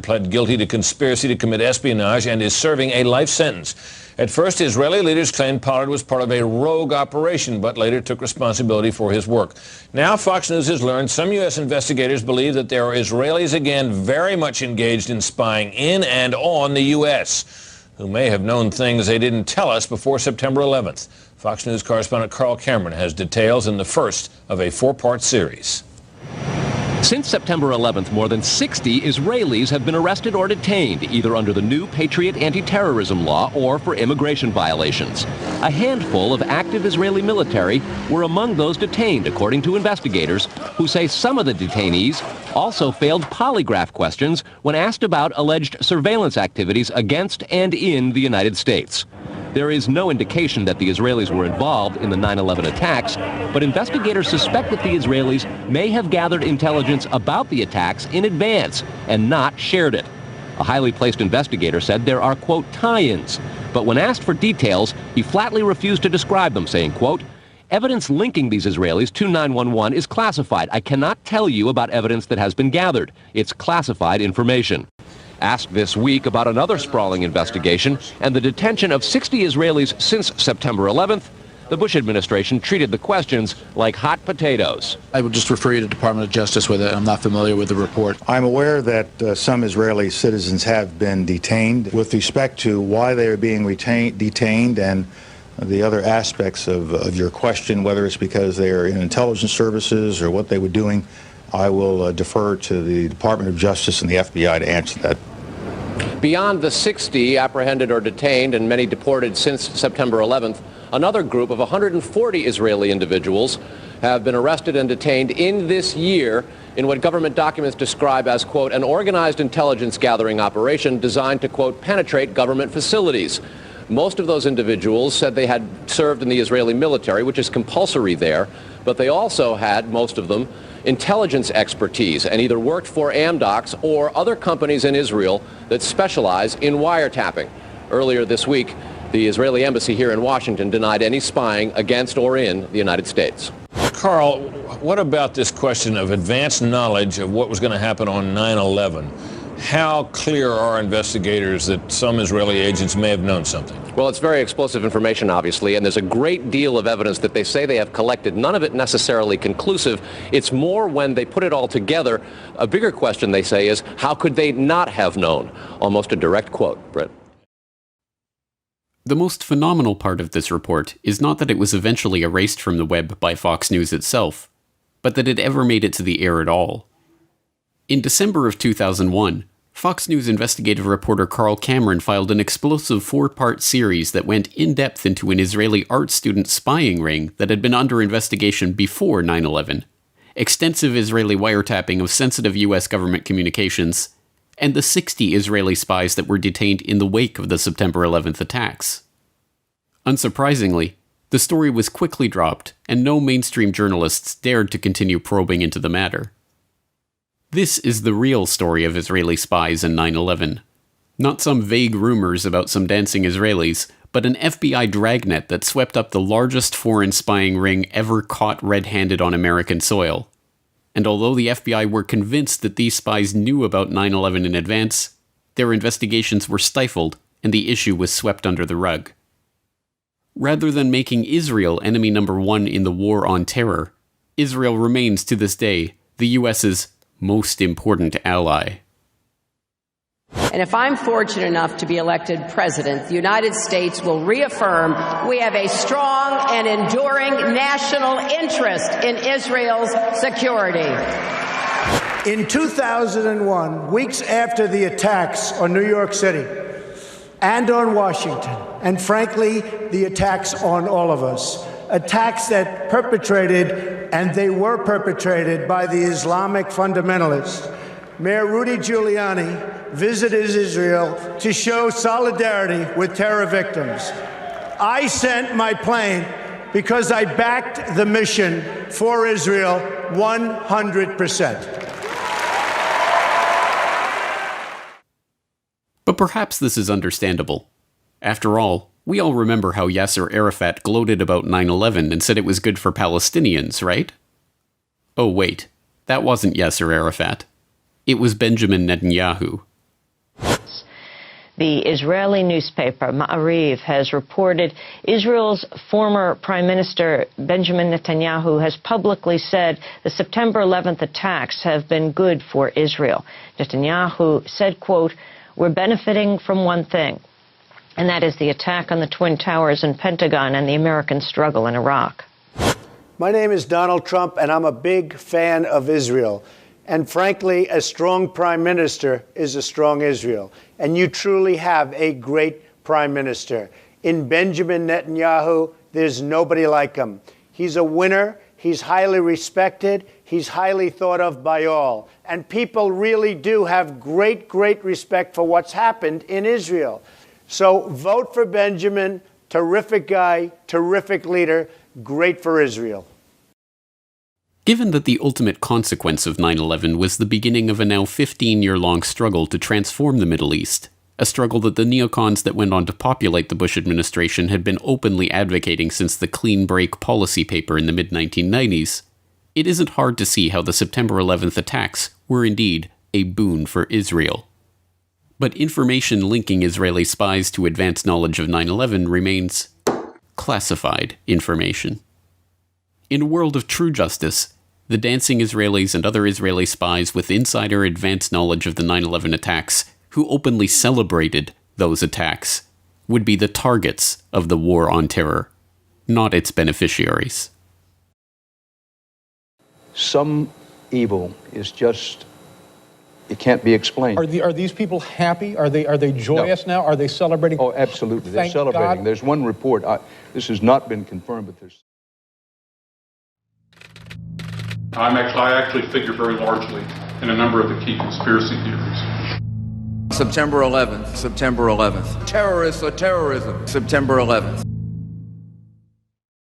pled guilty to conspiracy to commit espionage and is serving a life sentence. At first, Israeli leaders claimed Pollard was part of a rogue operation, but later took responsibility for his work. Now, Fox News has learned some U.S. investigators believe that there are Israelis again very much engaged in spying in and on the U.S., who may have known things they didn't tell us before September 11th. Fox News correspondent Carl Cameron has details in the first of a four-part series. Since September 11th, more than 60 Israelis have been arrested or detained, either under the new Patriot anti-terrorism law or for immigration violations. A handful of active Israeli military were among those detained, according to investigators, who say some of the detainees also failed polygraph questions when asked about alleged surveillance activities against and in the United States. There is no indication that the Israelis were involved in the 9/11 attacks, but investigators suspect that the Israelis may have gathered intelligence about the attacks in advance and not shared it. A highly placed investigator said there are, quote, tie-ins, but when asked for details, he flatly refused to describe them, saying, quote, evidence linking these Israelis to 9/11 is classified. I cannot tell you about evidence that has been gathered. It's classified information. Asked this week about another sprawling investigation and the detention of 60 Israelis since September 11th, the Bush administration treated the questions like hot potatoes. I would just refer you to the Department of Justice with it. I'm not familiar with the report. I'm aware that some Israeli citizens have been detained. With respect to why they are being detained and the other aspects of your question, whether it's because they are in intelligence services or what they were doing, I will defer to the Department of Justice and the FBI to answer that. Beyond the 60 apprehended or detained and many deported since September 11th, another group of 140 Israeli individuals have been arrested and detained in this year in what government documents describe as, quote, an organized intelligence gathering operation designed to, quote, penetrate government facilities. Most of those individuals said they had served in the Israeli military, which is compulsory there, but they also had, most of them, intelligence expertise and either worked for Amdocs or other companies in Israel that specialize in wiretapping. Earlier this week, the Israeli embassy here in Washington denied any spying against or in the United States. Carl, what about this question of advanced knowledge of what was going to happen on 9/11? How clear are investigators that some Israeli agents may have known something? Well, it's very explosive information, obviously, and there's a great deal of evidence that they say they have collected, none of it necessarily conclusive. It's more when they put it all together. A bigger question, they say, is how could they not have known? Almost a direct quote, Britt. The most phenomenal part of this report is not that it was eventually erased from the web by Fox News itself, but that it ever made it to the air at all. In December of 2001, Fox News investigative reporter Carl Cameron filed an explosive four-part series that went in-depth into an Israeli art student spying ring that had been under investigation before 9/11, extensive Israeli wiretapping of sensitive US government communications, and the 60 Israeli spies that were detained in the wake of the September 11th attacks. Unsurprisingly, the story was quickly dropped, and no mainstream journalists dared to continue probing into the matter. This is the real story of Israeli spies in 9/11. Not some vague rumors about some dancing Israelis, but an FBI dragnet that swept up the largest foreign spying ring ever caught red-handed on American soil. And although the FBI were convinced that these spies knew about 9/11 in advance, their investigations were stifled and the issue was swept under the rug. Rather than making Israel enemy number one in the war on terror, Israel remains to this day the US's most important ally. And if I'm fortunate enough to be elected president, the United States will reaffirm we have a strong and enduring national interest in Israel's security. In 2001, weeks after the attacks on New York City and on Washington, and frankly, the attacks on all of us, attacks that they were perpetrated by the Islamic fundamentalists, Mayor Rudy Giuliani visited Israel to show solidarity with terror victims. I sent my plane because I backed the mission for Israel 100%. But perhaps this is understandable. After all, we all remember how Yasser Arafat gloated about 9/11 and said it was good for Palestinians, right? Oh wait, that wasn't Yasser Arafat. It was Benjamin Netanyahu. The Israeli newspaper Ma'ariv has reported Israel's former Prime Minister Benjamin Netanyahu has publicly said the September 11th attacks have been good for Israel. Netanyahu said, quote, "We're benefiting from one thing, and that is the attack on the Twin Towers and Pentagon and the American struggle in Iraq." My name is Donald Trump, and I'm a big fan of Israel. And frankly, a strong prime minister is a strong Israel. And you truly have a great prime minister. In Benjamin Netanyahu, there's nobody like him. He's a winner. He's highly respected. He's highly thought of by all. And people really do have great, great respect for what's happened in Israel. So vote for Benjamin. Terrific guy, terrific leader, great for Israel. Given that the ultimate consequence of 9/11 was the beginning of a now 15-year-long struggle to transform the Middle East, a struggle that the neocons that went on to populate the Bush administration had been openly advocating since the clean break policy paper in the mid-1990s, it isn't hard to see how the September 11th attacks were indeed a boon for Israel. But information linking Israeli spies to advanced knowledge of 9/11 remains classified information. In a world of true justice, the dancing Israelis and other Israeli spies with insider advanced knowledge of the 9/11 attacks, who openly celebrated those attacks, would be the targets of the war on terror, not its beneficiaries. Some evil is just, it can't be explained. Are these people happy? Are they joyous now? Are they celebrating? Oh, absolutely. They're celebrating. God. There's one report. This has not been confirmed, but there's... I actually figure very largely in a number of the key conspiracy theories. September 11th, September 11th. Terrorists or terrorism, September 11th.